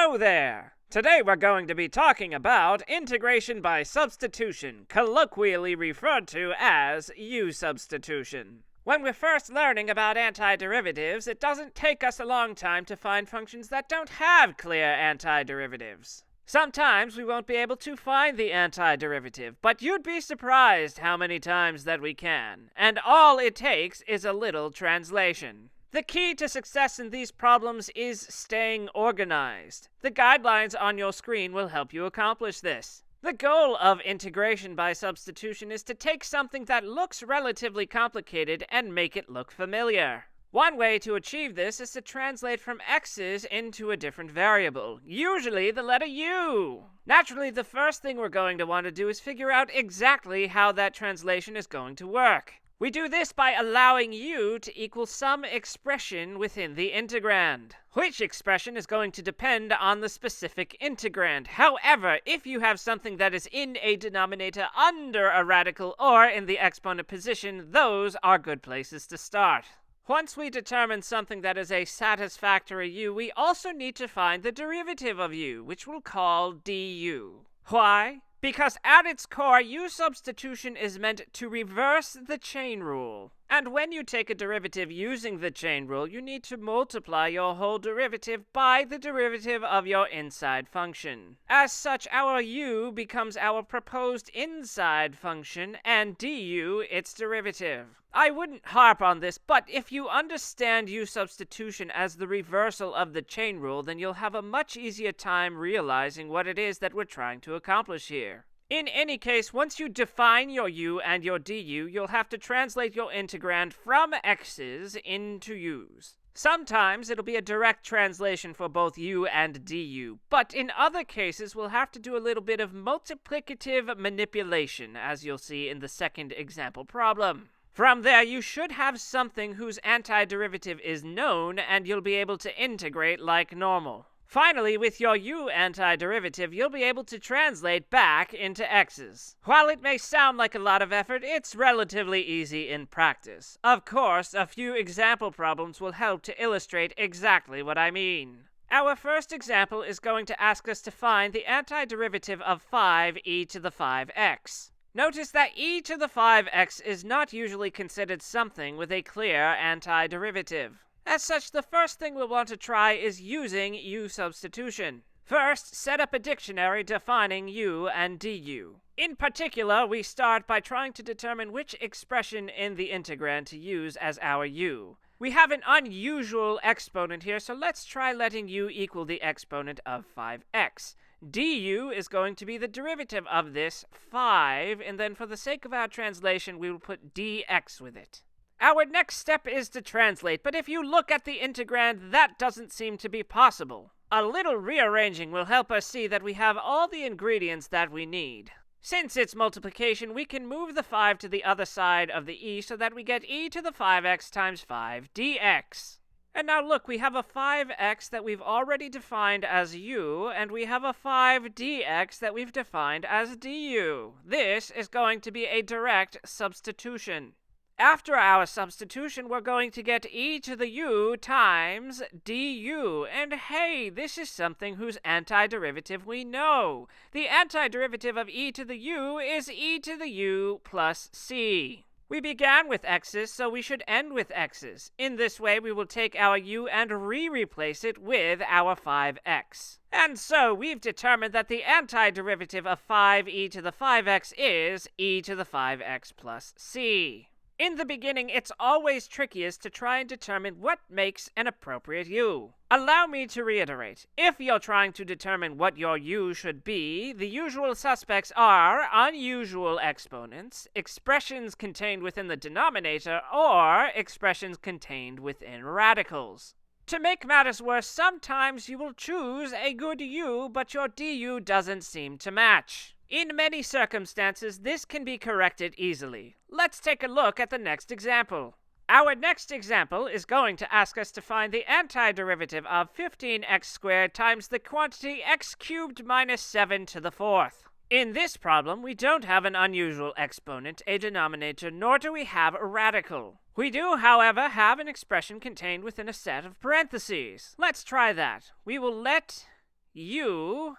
Hello there! Today we're going to be talking about integration by substitution, colloquially referred to as U-substitution. When we're first learning about antiderivatives, it doesn't take us a long time to find functions that don't have clear antiderivatives. Sometimes we won't be able to find the antiderivative, but you'd be surprised how many times that we can, and all it takes is a little translation. The key to success in these problems is staying organized. The guidelines on your screen will help you accomplish this. The goal of integration by substitution is to take something that looks relatively complicated and make it look familiar. One way to achieve this is to translate from x's into a different variable, usually the letter u. Naturally, the first thing we're going to want to do is figure out exactly how that translation is going to work. We do this by allowing u to equal some expression within the integrand. Which expression is going to depend on the specific integrand. However, if you have something that is in a denominator under a radical or in the exponent position, those are good places to start. Once we determine something that is a satisfactory u, we also need to find the derivative of u, which we'll call du. Why? Because at its core, U-substitution is meant to reverse the chain rule. And when you take a derivative using the chain rule, you need to multiply your whole derivative by the derivative of your inside function. As such, our u becomes our proposed inside function, and du its derivative. I wouldn't harp on this, but if you understand U-substitution as the reversal of the chain rule, then you'll have a much easier time realizing what it is that we're trying to accomplish here. In any case, once you define your u and your du, you'll have to translate your integrand from x's into u's. Sometimes it'll be a direct translation for both u and du, but in other cases we'll have to do a little bit of multiplicative manipulation, as you'll see in the second example problem. From there, you should have something whose antiderivative is known, and you'll be able to integrate like normal. Finally, with your u antiderivative, you'll be able to translate back into x's. While it may sound like a lot of effort, it's relatively easy in practice. Of course, a few example problems will help to illustrate exactly what I mean. Our first example is going to ask us to find the antiderivative of 5e to the 5x. Notice that e to the 5x is not usually considered something with a clear antiderivative. As such, the first thing we'll want to try is using U-substitution. First, set up a dictionary defining u and du. In particular, we start by trying to determine which expression in the integrand to use as our u. We have an unusual exponent here, so let's try letting u equal the exponent of 5x. Du is going to be the derivative of this 5, and then for the sake of our translation, we will put dx with it. Our next step is to translate, but if you look at the integrand, that doesn't seem to be possible. A little rearranging will help us see that we have all the ingredients that we need. Since it's multiplication, we can move the 5 to the other side of the e so that we get e to the 5x times 5 dx. And now look, we have a 5x that we've already defined as u, and we have a 5dx that we've defined as du. This is going to be a direct substitution. After our substitution, we're going to get e to the u times du. And hey, this is something whose antiderivative we know. The antiderivative of e to the u is e to the u plus c. We began with x's, so we should end with x's. In this way, we will take our u and replace it with our 5x. And so, we've determined that the antiderivative of 5e to the 5x is e to the 5x plus c. In the beginning, it's always trickiest to try and determine what makes an appropriate u. Allow me to reiterate. If you're trying to determine what your u should be, the usual suspects are unusual exponents, expressions contained within the denominator, or expressions contained within radicals. To make matters worse, sometimes you will choose a good u, but your du doesn't seem to match. In many circumstances, this can be corrected easily. Let's take a look at the next example. Our next example is going to ask us to find the antiderivative of 15x squared times the quantity x cubed minus 7 to the 4th. In this problem, we don't have an unusual exponent, a denominator, nor do we have a radical. We do, however, have an expression contained within a set of parentheses. Let's try that. We will let u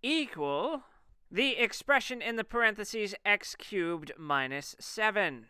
equal the expression in the parentheses x cubed minus 7.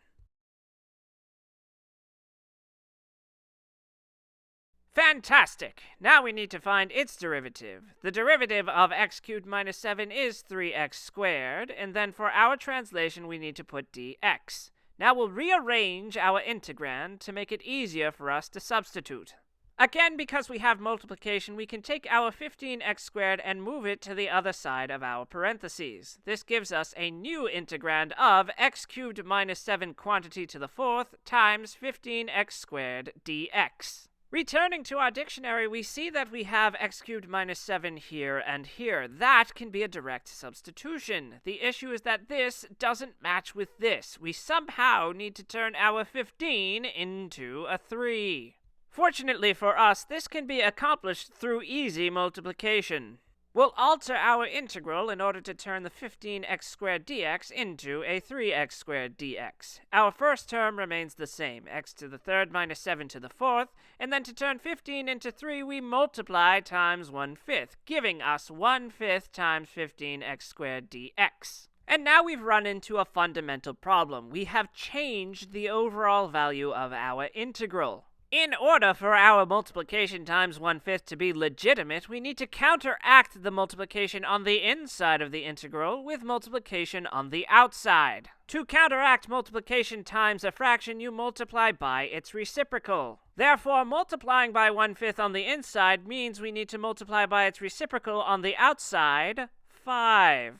Fantastic! Now we need to find its derivative. The derivative of x cubed minus 7 is 3x squared, and then for our translation we need to put dx. Now we'll rearrange our integrand to make it easier for us to substitute. Again, because we have multiplication, we can take our 15x squared and move it to the other side of our parentheses. This gives us a new integrand of x cubed minus 7 quantity to the fourth times 15x squared dx. Returning to our dictionary, we see that we have x cubed minus 7 here and here. That can be a direct substitution. The issue is that this doesn't match with this. We somehow need to turn our 15 into a 3. Fortunately for us, this can be accomplished through easy multiplication. We'll alter our integral in order to turn the 15x squared dx into a 3x squared dx. Our first term remains the same, x to the third minus 7 to the fourth, and then to turn 15 into 3 we multiply times 1/5, giving us 1/5 times 15x squared dx. And now we've run into a fundamental problem. We have changed the overall value of our integral. In order for our multiplication times 1/5 to be legitimate, we need to counteract the multiplication on the inside of the integral with multiplication on the outside. To counteract multiplication times a fraction, you multiply by its reciprocal. Therefore, multiplying by 1/5 on the inside means we need to multiply by its reciprocal on the outside, 5.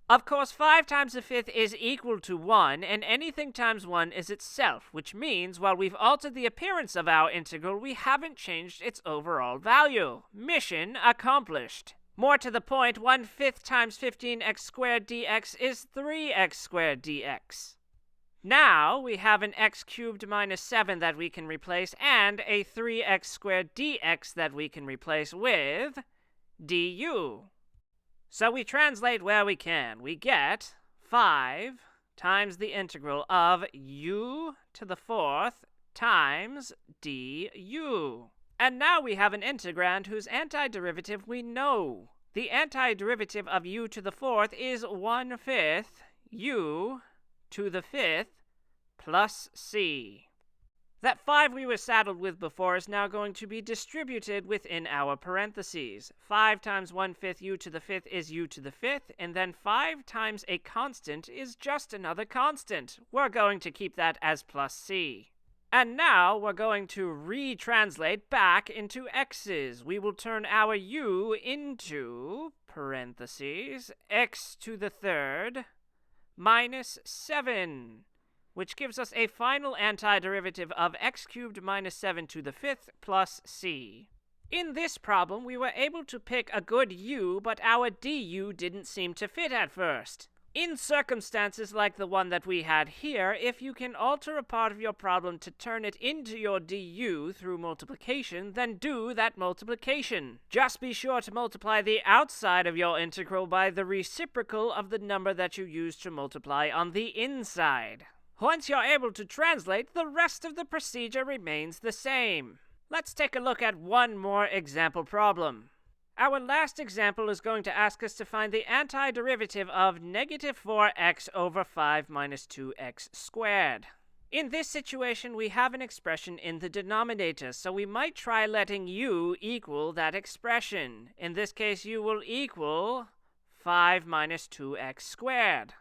Of course, 5 times a fifth is equal to 1, and anything times 1 is itself, which means while we've altered the appearance of our integral, we haven't changed its overall value. Mission accomplished. More to the point, 1/5 times 15x squared dx is 3x squared dx. Now we have an x cubed minus 7 that we can replace, and a 3x squared dx that we can replace with du. So we translate where we can. We get 5 times the integral of u to the fourth times du. And now we have an integrand whose antiderivative we know. The antiderivative of u to the fourth is 1/5 u to the fifth plus c. That 5 we were saddled with before is now going to be distributed within our parentheses. 5 times 1/5 u to the fifth is u to the fifth, and then 5 times a constant is just another constant. We're going to keep that as plus c. And now we're going to retranslate back into x's. We will turn our u into, parentheses, x to the third minus 7. Which gives us a final antiderivative of x cubed minus 7 to the fifth plus c. In this problem, we were able to pick a good u, but our du didn't seem to fit at first. In circumstances like the one that we had here, if you can alter a part of your problem to turn it into your du through multiplication, then do that multiplication. Just be sure to multiply the outside of your integral by the reciprocal of the number that you used to multiply on the inside. Once you're able to translate, the rest of the procedure remains the same. Let's take a look at one more example problem. Our last example is going to ask us to find the antiderivative of negative 4x over 5 minus 2x squared. In this situation, we have an expression in the denominator, so we might try letting u equal that expression. In this case, u will equal 5 minus 2x squared.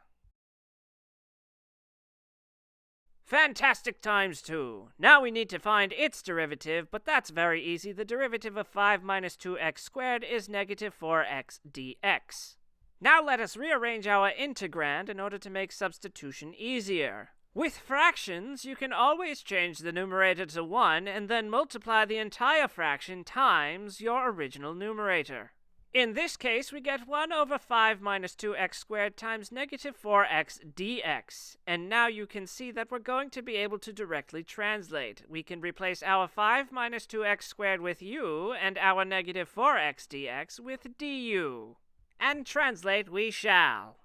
Fantastic times 2. Now we need to find its derivative, but that's very easy. The derivative of 5 minus 2x squared is negative 4x dx. Now let us rearrange our integrand in order to make substitution easier. With fractions, you can always change the numerator to 1 and then multiply the entire fraction times your original numerator. In this case, we get 1 over 5 minus 2x squared times negative 4x dx. And now you can see that we're going to be able to directly translate. We can replace our 5 minus 2x squared with u and our negative 4x dx with du. And translate we shall.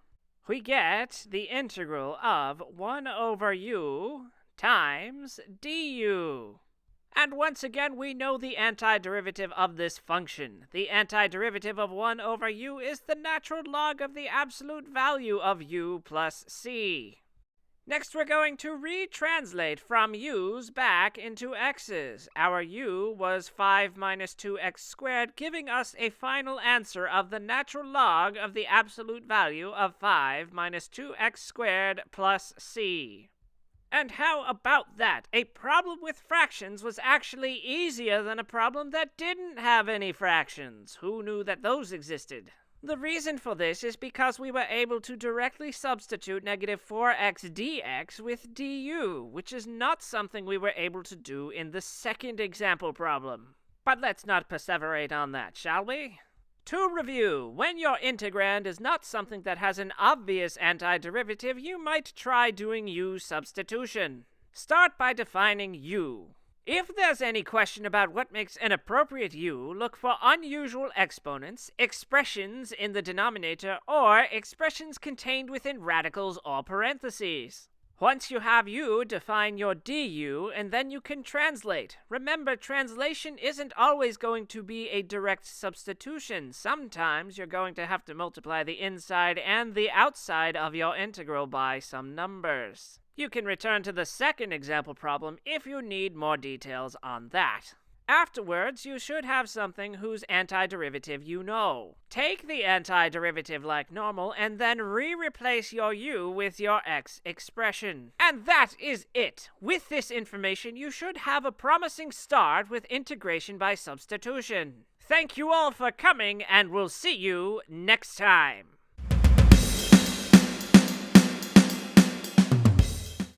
We get the integral of 1 over u times du. And once again, we know the antiderivative of this function. The antiderivative of 1 over u is the natural log of the absolute value of u plus c. Next, we're going to retranslate from u's back into x's. Our u was 5 minus 2x squared, giving us a final answer of the natural log of the absolute value of 5 minus 2x squared plus c. And how about that? A problem with fractions was actually easier than a problem that didn't have any fractions. Who knew that those existed? The reason for this is because we were able to directly substitute negative 4x dx with du, which is not something we were able to do in the second example problem. But let's not perseverate on that, shall we? To review, when your integrand is not something that has an obvious antiderivative, you might try doing u substitution. Start by defining u. If there's any question about what makes an appropriate u, look for unusual exponents, expressions in the denominator, or expressions contained within radicals or parentheses. Once you have u, define your du, and then you can translate. Remember, translation isn't always going to be a direct substitution. Sometimes you're going to have to multiply the inside and the outside of your integral by some numbers. You can return to the second example problem if you need more details on that. Afterwards, you should have something whose antiderivative you know. Take the antiderivative like normal and then replace your u with your x expression. And that is it. With this information, you should have a promising start with integration by substitution. Thank you all for coming, and we'll see you next time.